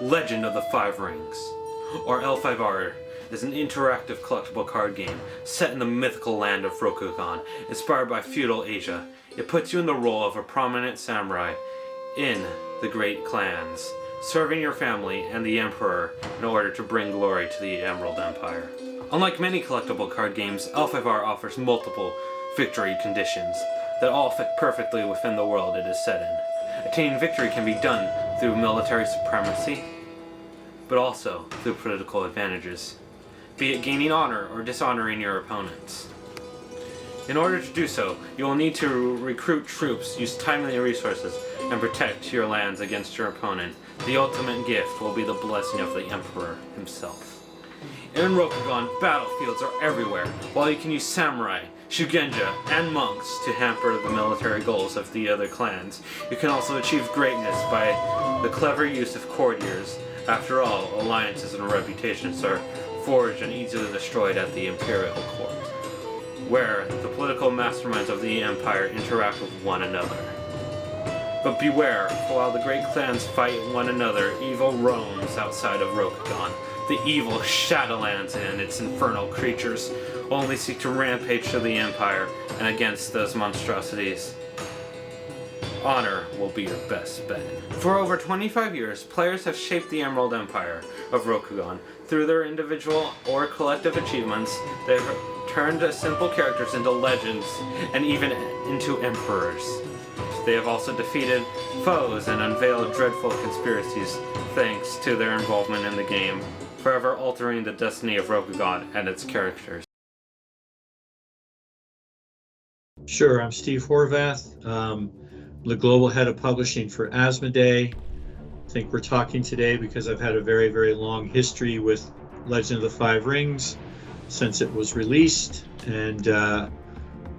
Legend of the Five Rings, or L5R, is an interactive collectible card game set in the mythical land of Rokugan, inspired by feudal Asia. It puts you in the role of a prominent samurai in the great clans, serving your family and the emperor in order to bring glory to the Emerald Empire. Unlike many collectible card games, L5R offers multiple victory conditions that all fit perfectly within the world it is set in. Attaining victory can be done through military supremacy, but also through political advantages, be it gaining honor or dishonoring your opponents. In order to do so, you will need to recruit troops, use timely resources, and protect your lands against your opponent. The ultimate gift will be the blessing of the Emperor himself. In Rokugan, battlefields are everywhere, while you can use samurai, shugenja, and monks to hamper the military goals of the other clans. You can also achieve greatness by the clever use of courtiers. After all, alliances and reputations are forged and easily destroyed at the imperial court, where the political masterminds of the empire interact with one another. But beware, while the great clans fight one another, evil roams outside of Rokugan. The evil Shadowlands and its infernal creatures only seek to rampage to the empire and against those monstrosities. Honor will be your best bet. For over 25 years, players have shaped the Emerald Empire of Rokugan. Through their individual or collective achievements, they've turned simple characters into legends and even into emperors. They have also defeated foes and unveiled dreadful conspiracies thanks to their involvement in the game, forever altering the destiny of Rokugan and its characters. Sure, I'm Steve Horvath, the global head of publishing for Asmodee. I think we're talking today because I've had a very, very long history with Legend of the Five Rings since it was released, and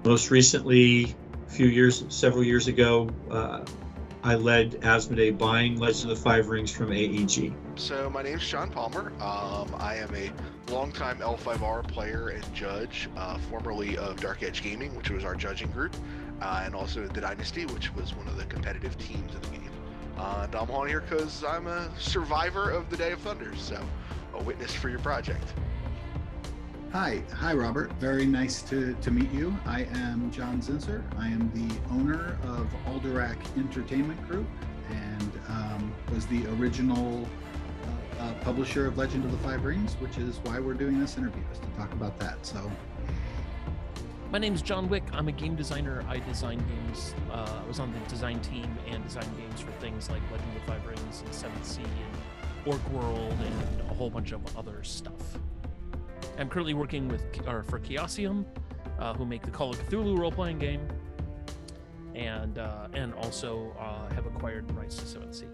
most recently, several years ago, I led Asmodee buying Legend of the Five Rings from AEG. So my name's Sean Palmer. I am a longtime L5R player and judge, formerly of Dark Edge Gaming, which was our judging group, and also The Dynasty, which was one of the competitive teams of the game. And I'm on here because I'm a survivor of the Day of Thunder, so a witness for your project. Hi, Robert. Very nice to meet you. I am John Zinser. I am the owner of Alderac Entertainment Group and was the original publisher of Legend of the Five Rings, which is why we're doing this interview, is to talk about that. So, my name's John Wick. I'm a game designer. I design games. I was on the design team and design games for things like Legend of the Five Rings and Seventh Sea and Orc World and a whole bunch of other stuff. I'm currently working for Chaosium, who make the Call of Cthulhu role-playing game, and also have acquired the rights to Seventh Sea.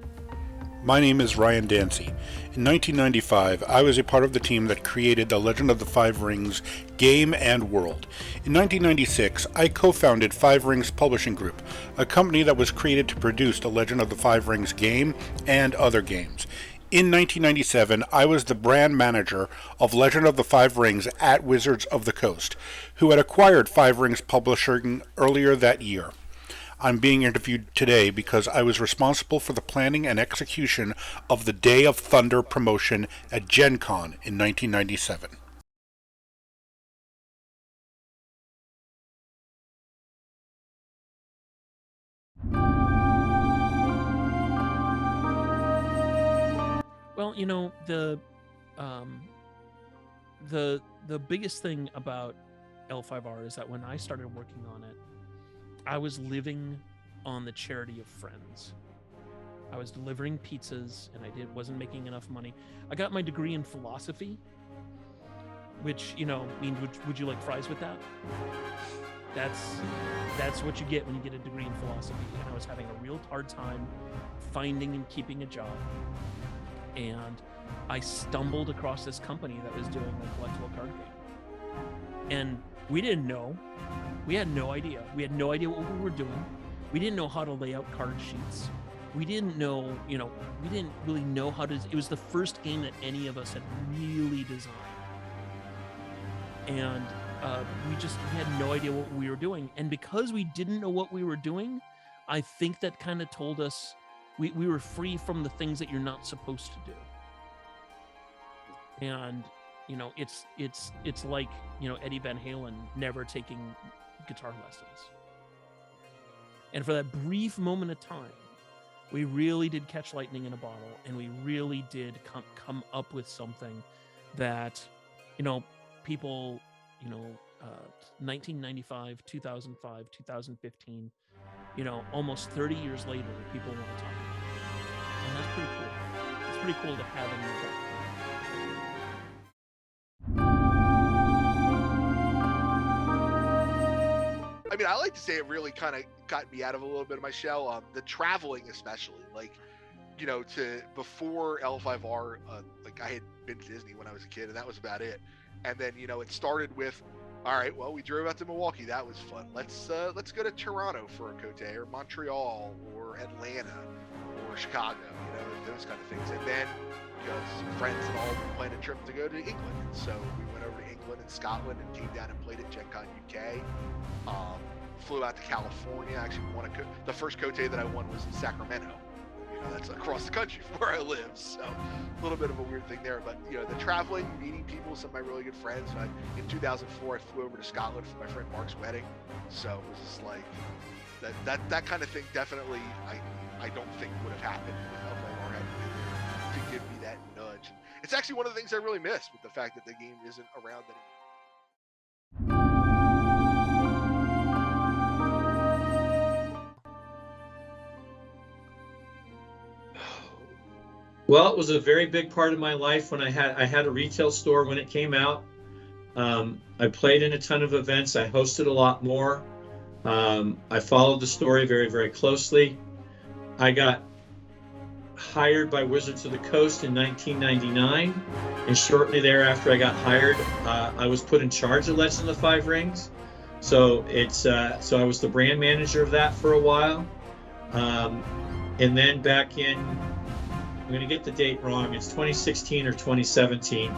My name is Ryan Dancy. In 1995, I was a part of the team that created the Legend of the Five Rings game and world. In 1996, I co-founded Five Rings Publishing Group, a company that was created to produce the Legend of the Five Rings game and other games. In 1997, I was the brand manager of Legend of the Five Rings at Wizards of the Coast, who had acquired Five Rings Publishing earlier that year. I'm being interviewed today because I was responsible for the planning and execution of the Day of Thunder promotion at Gen Con in 1997. Well, the biggest thing about L5R is that when I started working on it, I was living on the charity of friends. I was delivering pizzas and wasn't making enough money. I got my degree in philosophy, which, means would you like fries with that? That's what you get when you get a degree in philosophy. And I was having a real hard time finding and keeping a job. And I stumbled across this company that was doing a collectible card game. And we didn't know. We had no idea. We had no idea what we were doing. We didn't know how to lay out card sheets. We didn't know, we didn't really know how to. It was the first game that any of us had really designed. And we had no idea what we were doing. And because we didn't know what we were doing, I think that kind of told us we were free from the things that you're not supposed to do. And it's like Eddie Van Halen never taking guitar lessons. And for that brief moment of time, we really did catch lightning in a bottle, and we really did come up with something that, people, 1995, 2005, 2015, almost 30 years later, people want to talk about it. And that's pretty cool. It's pretty cool to have in your back. I mean, I like to say it really kind of got me out of a little bit of my shell. The traveling, especially, like, to before L5R, like I had been to Disney when I was a kid, and that was about it. And then, it started with, all right, well, we drove out to Milwaukee. That was fun. Let's go to Toronto for a Cote, or Montreal, or Atlanta, or Chicago, those kind of things. And then, some friends and all planned a trip to go to England. And so we went over to England and Scotland and came down and played at Gen Con UK. Flew out to California. Actually won the first Cote that I won was in Sacramento. That's across the country from where I live. So a little bit of a weird thing there. But, the traveling, meeting people, some of my really good friends. In 2004, I flew over to Scotland for my friend Mark's wedding. So it was just like, that kind of thing definitely I don't think would have happened if L5R hadn't been there to give me that nudge. And it's actually one of the things I really miss with the fact that the game isn't around anymore. Well, it was a very big part of my life when I had a retail store when it came out. I played in a ton of events. I hosted a lot more. I followed the story very, very closely. I got hired by Wizards of the Coast in 1999, and shortly thereafter I got hired, I was put in charge of Legend of the Five Rings. So so I was the brand manager of that for a while. And then back in, I'm going to get the date wrong, it's 2016 or 2017,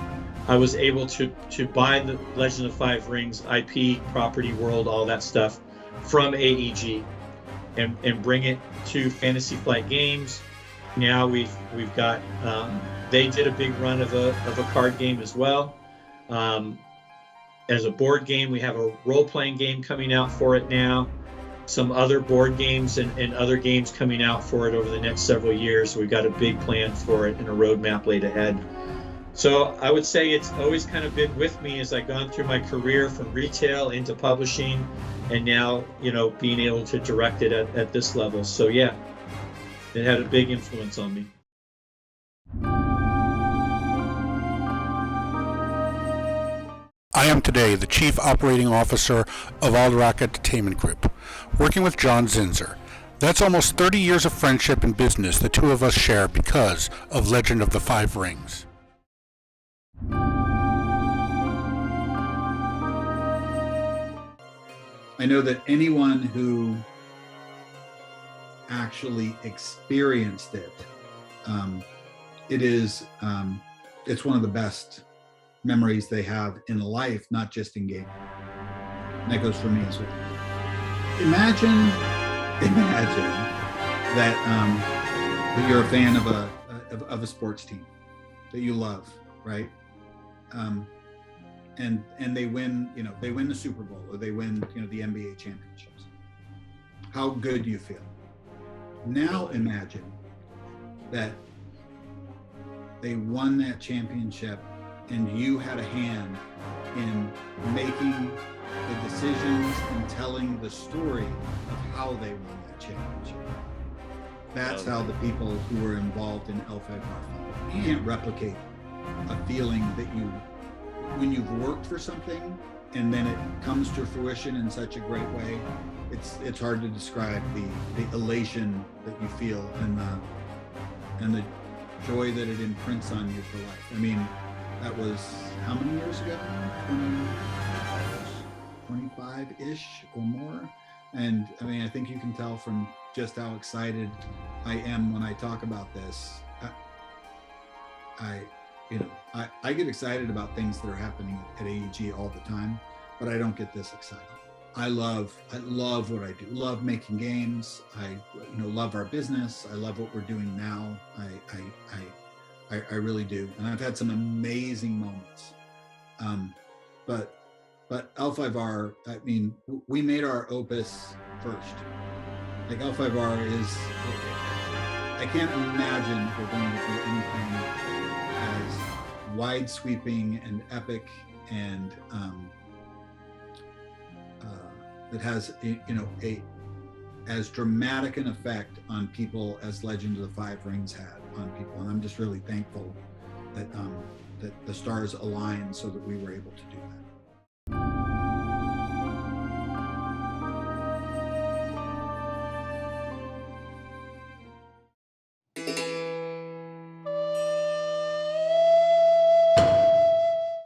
I was able to buy the Legend of the Five Rings IP, property, world, all that stuff from AEG and bring it to Fantasy Flight Games. Now we've got, they did a big run of a card game as well. As a board game, we have a role-playing game coming out for it now. Some other board games and other games coming out for it over the next several years. We've got a big plan for it and a roadmap laid ahead. So I would say it's always kind of been with me as I've gone through my career from retail into publishing, and now, being able to direct it at this level. So yeah, it had a big influence on me. I am today the Chief Operating Officer of Alderac Entertainment Group, working with John Zinser. That's almost 30 years of friendship and business the two of us share because of Legend of the Five Rings. I know that anyone who actually experienced it, it's one of the best memories they have in life, not just in game. And that goes for me as well. Imagine that you're a fan of a sports team that you love, right? And they win, they win the Super Bowl, or they win, the NBA championships. How good do you feel? Now imagine that they won that championship and you had a hand in making the decisions and telling the story of how they won that championship. That's how the people who were involved in L5R felt. You can't replicate a feeling that when you've worked for something and then it comes to fruition in such a great way. It's hard to describe the elation that you feel and the joy that it imprints on you for life. I mean, that was how many years ago? 25-ish or more. And I mean, I think you can tell from just how excited I am when I talk about this. I get excited about things that are happening at AEG all the time, but I don't get this excited. I love what I do. Love making games. I love our business. I love what we're doing now. I really do. And I've had some amazing moments. But L5R, I mean, we made our opus first. Like L5R is, I can't imagine we're going to do anything as wide sweeping and epic and that has as dramatic an effect on people as Legend of the Five Rings had on people. And I'm just really thankful that that the stars aligned so that we were able to do that.